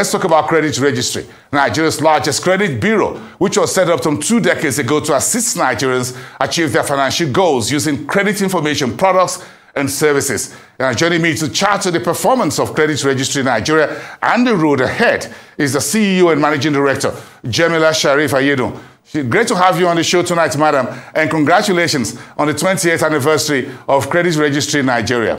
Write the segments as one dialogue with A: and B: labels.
A: Let's talk about CreditRegistry, Nigeria's largest credit bureau, which was set up some 2 decades ago to assist Nigerians achieve their financial goals using credit information products and services. And joining me to chat to the performance of CreditRegistry Nigeria and the road ahead is the CEO and Managing Director, Jamila Sharif Ayedun. Great to have you on the show tonight, madam, and congratulations on the 28th anniversary of CreditRegistry Nigeria.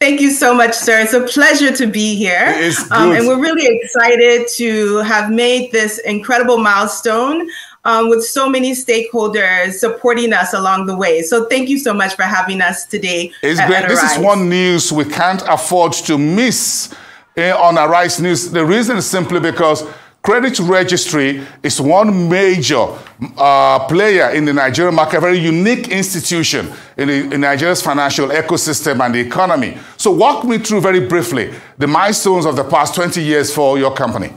B: Thank you so much, sir. It's a pleasure to be here.
A: It is good.
B: And we're really excited to have made this incredible milestone with so many stakeholders supporting us along the way. So thank you so much for having us today.
A: It's great. This is one news we can't afford to miss on ARISE News. The reason is simply because CreditRegistry is one major player in the Nigerian market, a very unique institution in Nigeria's financial ecosystem and the economy. So walk me through very briefly the milestones of the past 20 years for your company.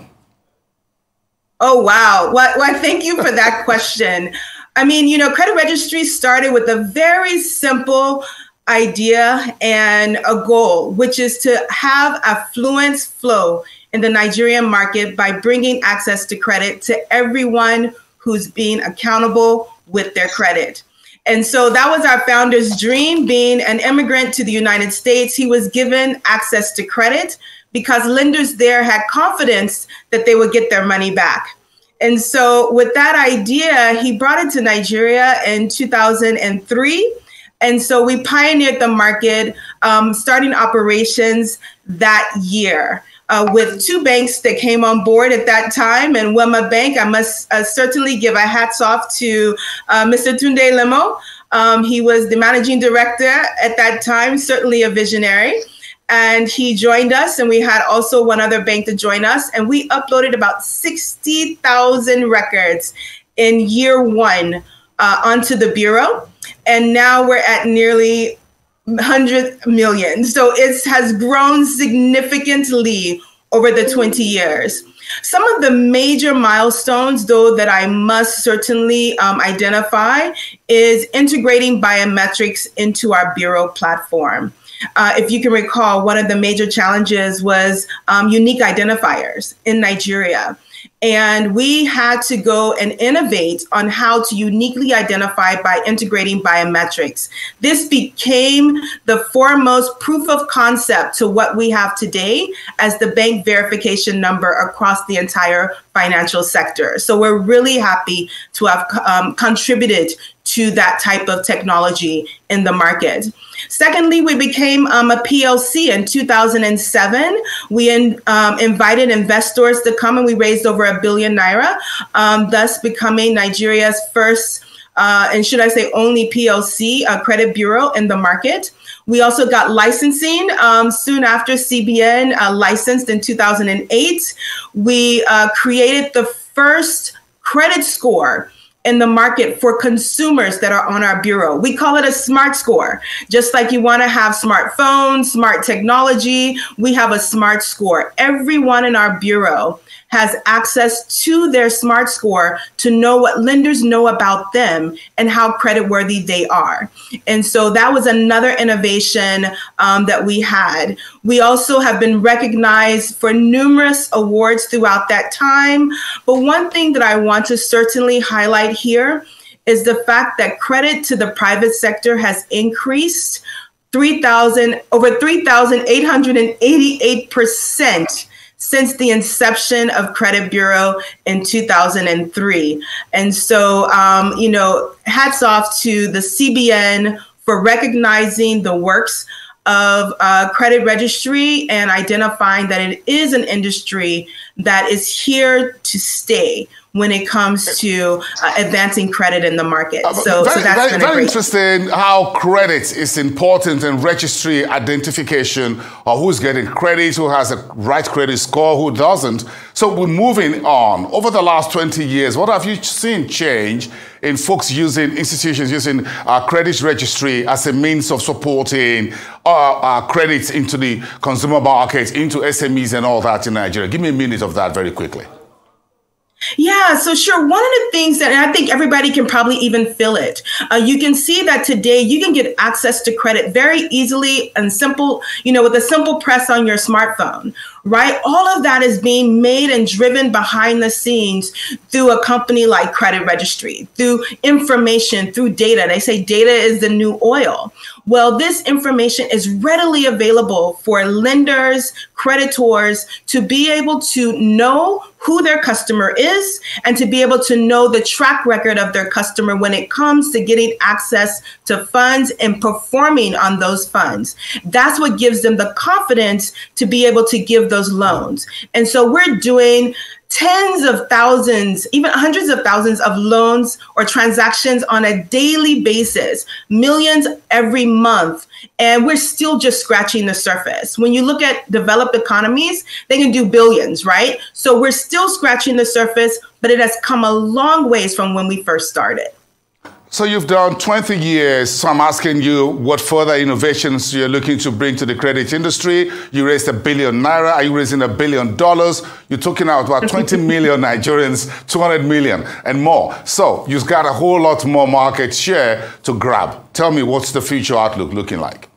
B: Oh, wow. Well, thank you for that question. I mean, you know, CreditRegistry started with a very simple idea and a goal, which is to have affluence flow in the Nigerian market by bringing access to credit to everyone who's being accountable with their credit. And so that was our founder's dream. Being an immigrant to the United States, he was given access to credit because lenders there had confidence that they would get their money back. And so with that idea, he brought it to Nigeria in 2003. And so we pioneered the market, starting operations that year. With 2 banks that came on board at that time, and Wema Bank, I must certainly give a hats off to Mr. Tunde Lemo. He was the managing director at that time, certainly a visionary. And he joined us, and we had also one other bank to join us. And we uploaded about 60,000 records in year 1 onto the bureau. And now we're at nearly 100 million. So it has grown significantly over the 20 years. Some of the major milestones, though, that I must certainly identify is integrating biometrics into our bureau platform. If you can recall, one of the major challenges was unique identifiers in Nigeria. And we had to go and innovate on how to uniquely identify by integrating biometrics. This became the foremost proof of concept to what we have today as the bank verification number across the entire financial sector. So we're really happy to have contributed to that type of technology in the market. Secondly, we became a PLC in 2007. We invited investors to come, and we raised over ₦1 billion, thus becoming Nigeria's first, and should I say only PLC credit bureau in the market. We also got licensing soon after CBN licensed in 2008. We created the first credit score in the market for consumers that are on our bureau. We call it a smart score. Just like you want to have smartphones, smart technology, we have a smart score. Everyone in our bureau has access to their smart score to know what lenders know about them and how creditworthy they are. And so that was another innovation that we had. We also have been recognized for numerous awards throughout that time. But one thing that I want to certainly highlight here is the fact that credit to the private sector has increased over 3,888% since the inception of Credit Bureau in 2003. And so, you know, hats off to the CBN for recognizing the works of CreditRegistry and identifying that it is an industry that is here to stay when it comes to advancing credit in the market. So that's been very
A: interesting how credit is important in registry identification of who's getting credit, who has a right credit score, who doesn't. So we're moving on. Over the last 20 years, what have you seen change in folks using, institutions using CreditRegistry as a means of supporting credit into the consumer market, into SMEs and all that in Nigeria? Give me a minute of that very quickly.
B: Yeah, so sure. One of the things that, and I think everybody can probably even feel it, you can see that today you can get access to credit very easily and simple, with a simple press on your smartphone, right? All of that is being made and driven behind the scenes through a company like CreditRegistry, through information, through data. They say data is the new oil. Well, this information is readily available for lenders, creditors to be able to know who their customer is and to be able to know the track record of their customer when it comes to getting access to funds and performing on those funds. That's what gives them the confidence to be able to give those loans. And so we're doing tens of thousands, even hundreds of thousands of loans or transactions on a daily basis, millions every month. And we're still just scratching the surface. When you look at developed economies, they can do billions, right? So we're still scratching the surface, but it has come a long ways from when we first started.
A: So you've done 20 years, so I'm asking you what further innovations you're looking to bring to the credit industry. You raised $1 billion. Are you raising $1 billion? You're talking about 20 million Nigerians, 200 million and more. So you've got a whole lot more market share to grab. Tell me, what's the future outlook looking like?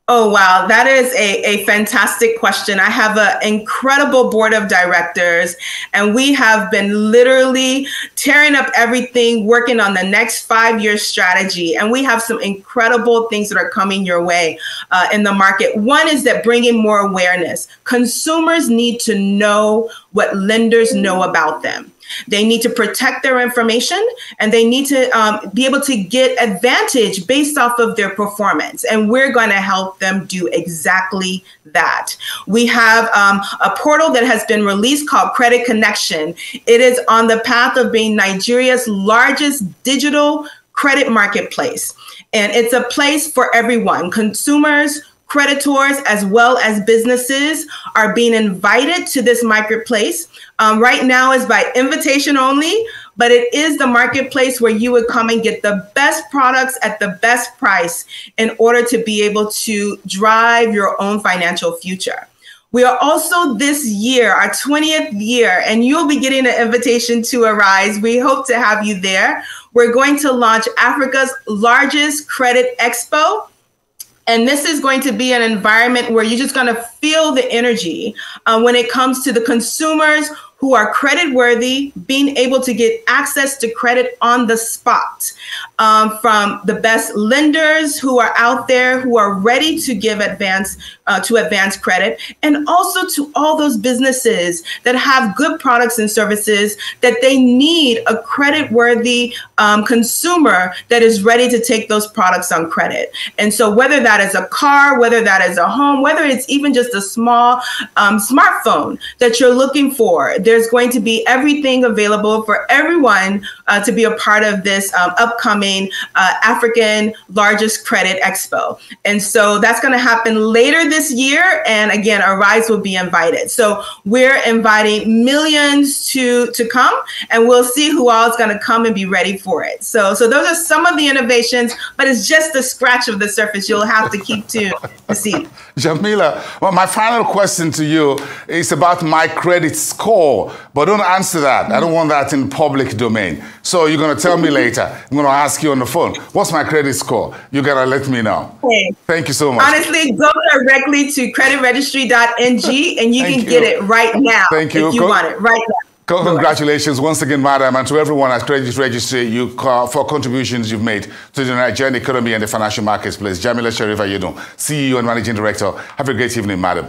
B: Oh, wow. That is a fantastic question. I have an incredible board of directors, and we have been literally tearing up everything, working on the next 5-year strategy. And we have some incredible things that are coming your way in the market. One is that bringing more awareness. Consumers need to know what lenders know about them. They need to protect their information, and they need to be able to get advantage based off of their performance. And we're going to help them do exactly that. We have a portal that has been released called Credit Connection. It is on the path of being Nigeria's largest digital credit marketplace. And it's a place for everyone. Consumers, creditors, as well as businesses are being invited to this marketplace. Right now is by invitation only, but it is the marketplace where you would come and get the best products at the best price in order to be able to drive your own financial future. We are also this year, our 20th year, and you'll be getting an invitation to ARISE. We hope to have you there. We're going to launch Africa's largest credit expo. And this is going to be an environment where you're just going to feel the energy when it comes to the consumers who are credit worthy, being able to get access to credit on the spot from the best lenders who are out there, who are ready to give advance credit, and also to all those businesses that have good products and services that they need a credit worthy consumer that is ready to take those products on credit. And so whether that is a car, whether that is a home, whether it's even just a small smartphone that you're looking for, there's going to be everything available for everyone to be a part of this upcoming African largest credit expo. And so that's going to happen later this year. And again, ARISE will be invited. So we're inviting millions to come, and we'll see who all is going to come and be ready for it. So those are some of the innovations, but it's just the scratch of the surface. You'll have to keep tuned to see.
A: Jamila, well, my final question to you is about my credit score, but don't answer that. I don't want that in public domain. So you're going to tell me later. I'm going to ask you on the phone, what's my credit score? You got to let me know.
B: Okay.
A: Thank you so much.
B: Honestly, go directly to creditregistry.ng and you can get it right now.
A: Thank you.
B: If you want it right now.
A: Congratulations once again, madam, and to everyone at Credit Registry for contributions you've made to the Nigerian economy and the financial marketplace. Jamila Sharif Ayedun, CEO and Managing Director. Have a great evening, madam.